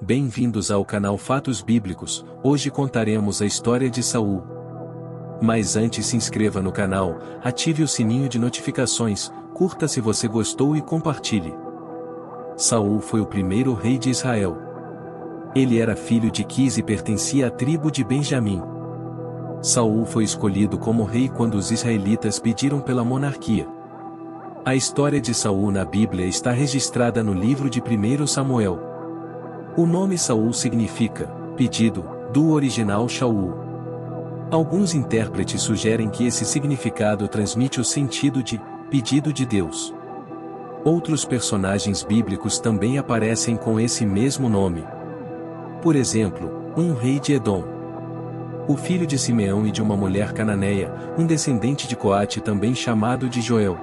Bem-vindos ao canal Fatos Bíblicos. Hoje contaremos a história de Saul. Mas antes se inscreva no canal, ative o sininho de notificações, curta se você gostou e compartilhe. Saul foi o primeiro rei de Israel. Ele era filho de Quis e pertencia à tribo de Benjamim. Saul foi escolhido como rei quando os israelitas pediram pela monarquia. A história de Saul na Bíblia está registrada no livro de 1 Samuel. O nome Saul significa pedido, do original Shaul. Alguns intérpretes sugerem que esse significado transmite o sentido de pedido de Deus. Outros personagens bíblicos também aparecem com esse mesmo nome. Por exemplo, um rei de Edom, o filho de Simeão e de uma mulher cananeia, um descendente de Coate também chamado de Joel.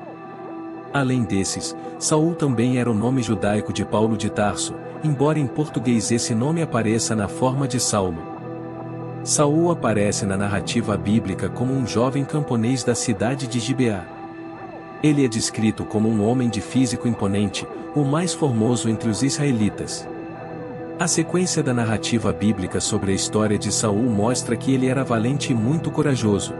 Além desses, Saul também era o nome judaico de Paulo de Tarso, embora em português esse nome apareça na forma de Saulo. Saul aparece na narrativa bíblica como um jovem camponês da cidade de Gibeá. Ele é descrito como um homem de físico imponente, o mais formoso entre os israelitas. A sequência da narrativa bíblica sobre a história de Saul mostra que ele era valente e muito corajoso.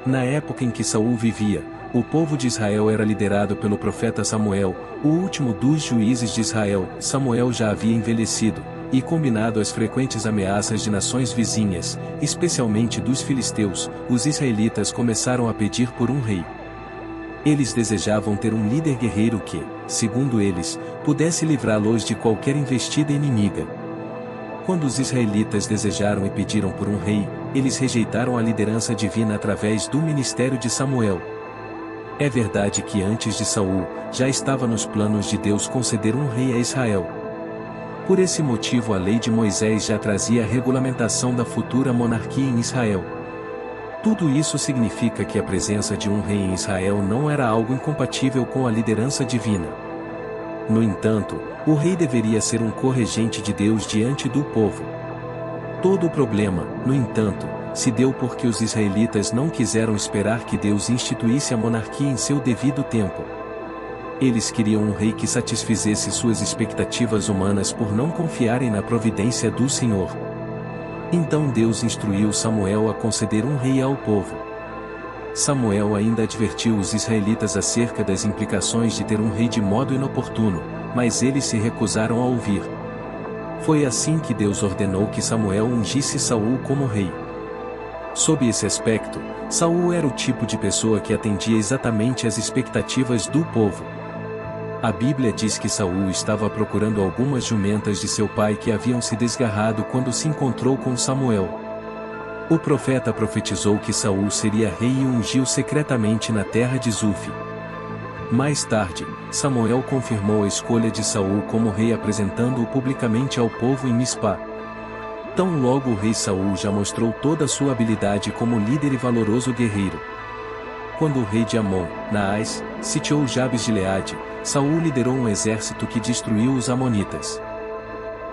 Na época em que Saul vivia, o povo de Israel era liderado pelo profeta Samuel, o último dos juízes de Israel. Samuel já havia envelhecido, e combinado às frequentes ameaças de nações vizinhas, especialmente dos filisteus, os israelitas começaram a pedir por um rei. Eles desejavam ter um líder guerreiro que, segundo eles, pudesse livrá-los de qualquer investida inimiga. Quando os israelitas desejaram e pediram por um rei, eles rejeitaram a liderança divina através do ministério de Samuel. É verdade que antes de Saul, já estava nos planos de Deus conceder um rei a Israel. Por esse motivo a lei de Moisés já trazia a regulamentação da futura monarquia em Israel. Tudo isso significa que a presença de um rei em Israel não era algo incompatível com a liderança divina. No entanto, o rei deveria ser um corregente de Deus diante do povo. Todo o problema, no entanto, se deu porque os israelitas não quiseram esperar que Deus instituísse a monarquia em seu devido tempo. Eles queriam um rei que satisfizesse suas expectativas humanas por não confiarem na providência do Senhor. Então Deus instruiu Samuel a conceder um rei ao povo. Samuel ainda advertiu os israelitas acerca das implicações de ter um rei de modo inoportuno, mas eles se recusaram a ouvir. Foi assim que Deus ordenou que Samuel ungisse Saul como rei. Sob esse aspecto, Saul era o tipo de pessoa que atendia exatamente às expectativas do povo. A Bíblia diz que Saul estava procurando algumas jumentas de seu pai que haviam se desgarrado quando se encontrou com Samuel. O profeta profetizou que Saul seria rei e ungiu secretamente na terra de Zuf. Mais tarde, Samuel confirmou a escolha de Saul como rei apresentando-o publicamente ao povo em Mispá. Tão logo o rei Saul já mostrou toda a sua habilidade como líder e valoroso guerreiro. Quando o rei de Amon, Naás, sitiou Jabes de Gileade, Saul liderou um exército que destruiu os amonitas.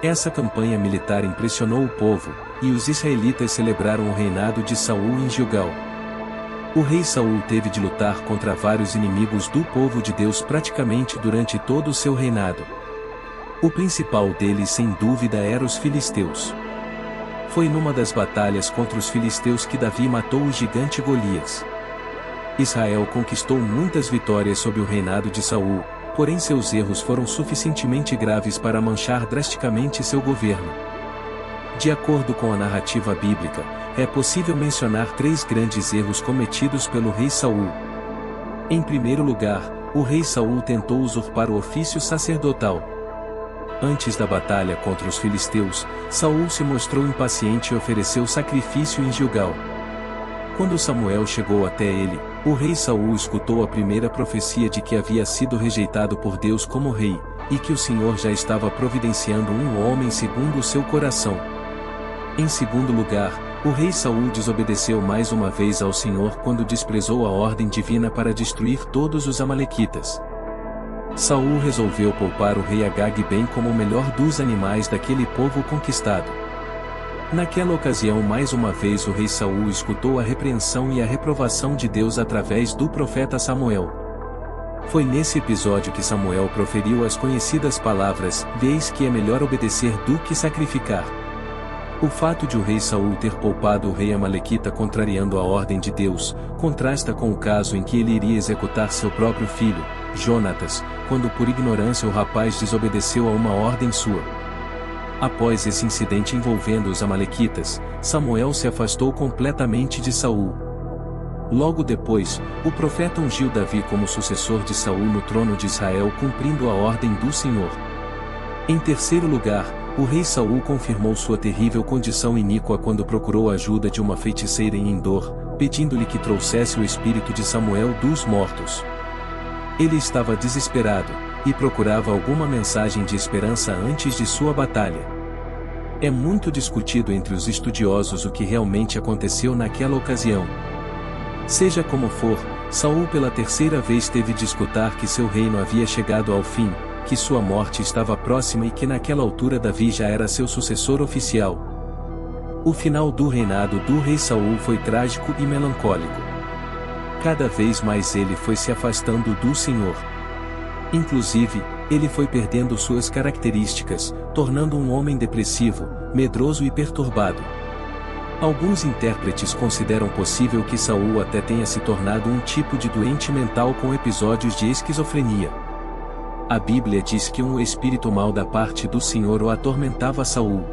Essa campanha militar impressionou o povo, e os israelitas celebraram o reinado de Saul em Gilgal. O rei Saul teve de lutar contra vários inimigos do povo de Deus praticamente durante todo o seu reinado. O principal deles sem dúvida era os filisteus. Foi numa das batalhas contra os filisteus que Davi matou o gigante Golias. Israel conquistou muitas vitórias sob o reinado de Saul, porém seus erros foram suficientemente graves para manchar drasticamente seu governo. De acordo com a narrativa bíblica, é possível mencionar 3 grandes erros cometidos pelo rei Saul. Em primeiro lugar, o rei Saul tentou usurpar o ofício sacerdotal. Antes da batalha contra os filisteus, Saul se mostrou impaciente e ofereceu sacrifício em Gilgal. Quando Samuel chegou até ele, o rei Saul escutou a primeira profecia de que havia sido rejeitado por Deus como rei, e que o Senhor já estava providenciando um homem segundo o seu coração. Em segundo lugar, o rei Saul desobedeceu mais uma vez ao Senhor quando desprezou a ordem divina para destruir todos os amalequitas. Saul resolveu poupar o rei Agag bem como o melhor dos animais daquele povo conquistado. Naquela ocasião mais uma vez o rei Saul escutou a repreensão e a reprovação de Deus através do profeta Samuel. Foi nesse episódio que Samuel proferiu as conhecidas palavras: "Vês que é melhor obedecer do que sacrificar." O fato de o rei Saul ter poupado o rei amalequita contrariando a ordem de Deus, contrasta com o caso em que ele iria executar seu próprio filho, Jonatas, quando por ignorância o rapaz desobedeceu a uma ordem sua. Após esse incidente envolvendo os amalequitas, Samuel se afastou completamente de Saul. Logo depois, o profeta ungiu Davi como sucessor de Saul no trono de Israel, cumprindo a ordem do Senhor. Em terceiro lugar, o rei Saul confirmou sua terrível condição iníqua quando procurou a ajuda de uma feiticeira em Endor, pedindo-lhe que trouxesse o espírito de Samuel dos mortos. Ele estava desesperado, e procurava alguma mensagem de esperança antes de sua batalha. É muito discutido entre os estudiosos o que realmente aconteceu naquela ocasião. Seja como for, Saul pela terceira vez teve de escutar que seu reino havia chegado ao fim, que sua morte estava próxima e que naquela altura Davi já era seu sucessor oficial. O final do reinado do rei Saul foi trágico e melancólico. Cada vez mais ele foi se afastando do Senhor. Inclusive, ele foi perdendo suas características, tornando um homem depressivo, medroso e perturbado. Alguns intérpretes consideram possível que Saul até tenha se tornado um tipo de doente mental com episódios de esquizofrenia. A Bíblia diz que um espírito mau da parte do Senhor o atormentava Saul.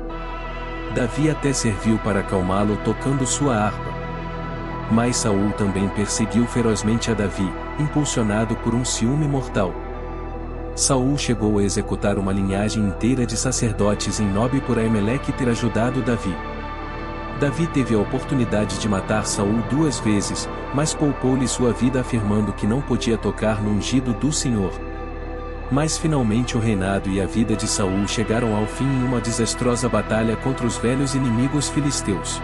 Davi até serviu para acalmá-lo tocando sua harpa. Mas Saul também perseguiu ferozmente a Davi, impulsionado por um ciúme mortal. Saul chegou a executar uma linhagem inteira de sacerdotes em Nob por Aimeleque ter ajudado Davi. Davi teve a oportunidade de matar Saul 2 vezes, mas poupou-lhe sua vida afirmando que não podia tocar no ungido do Senhor. Mas finalmente o reinado e a vida de Saul chegaram ao fim em uma desastrosa batalha contra os velhos inimigos filisteus.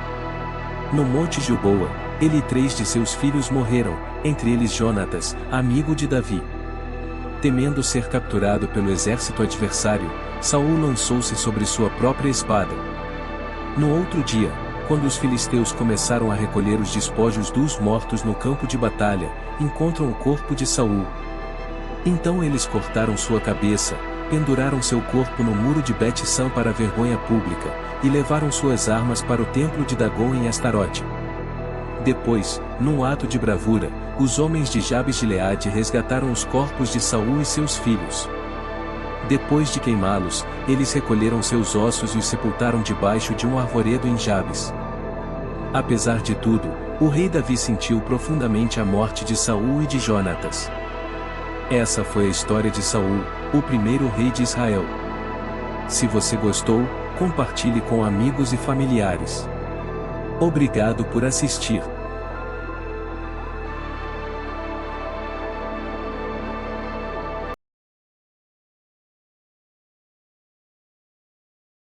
No Monte Gilboa, ele e 3 de seus filhos morreram, entre eles Jonatas, amigo de Davi. Temendo ser capturado pelo exército adversário, Saul lançou-se sobre sua própria espada. No outro dia, quando os filisteus começaram a recolher os despojos dos mortos no campo de batalha, encontram o corpo de Saul. Então eles cortaram sua cabeça, penduraram seu corpo no muro de Bet-San para vergonha pública, e levaram suas armas para o templo de Dagon em Astarote. Depois, num ato de bravura, os homens de Jabes-Gileade resgataram os corpos de Saul e seus filhos. Depois de queimá-los, eles recolheram seus ossos e os sepultaram debaixo de um arvoredo em Jabes. Apesar de tudo, o rei Davi sentiu profundamente a morte de Saul e de Jonatas. Essa foi a história de Saul, o primeiro rei de Israel. Se você gostou, compartilhe com amigos e familiares. Obrigado por assistir.